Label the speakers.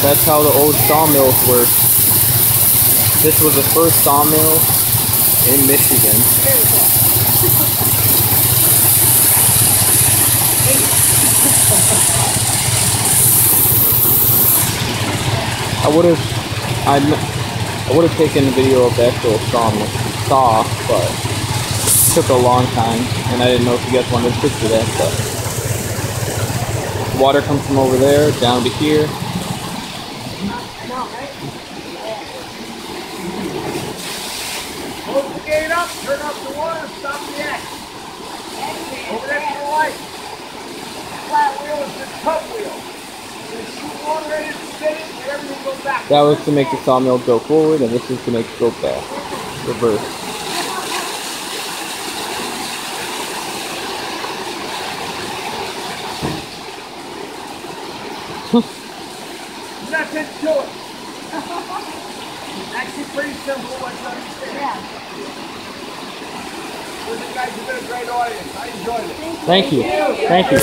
Speaker 1: That's how the old sawmills work. This was the first sawmill in Michigan. I would have taken a video of the actual saw, but it took a long time, and I didn't know if you guys wanted to picture that. But water comes from over there down to here.
Speaker 2: Close the gate up, turn off the water, stop the act. Over there to the light. Flat wheel is the tub wheel.
Speaker 1: That was to make the sawmill go forward, and this is to make it go back. Reverse.
Speaker 2: Nothing to it. Actually pretty simple once you understand. Yeah. You guys have been a great audience. I enjoyed it.
Speaker 1: Thank you. Thank you.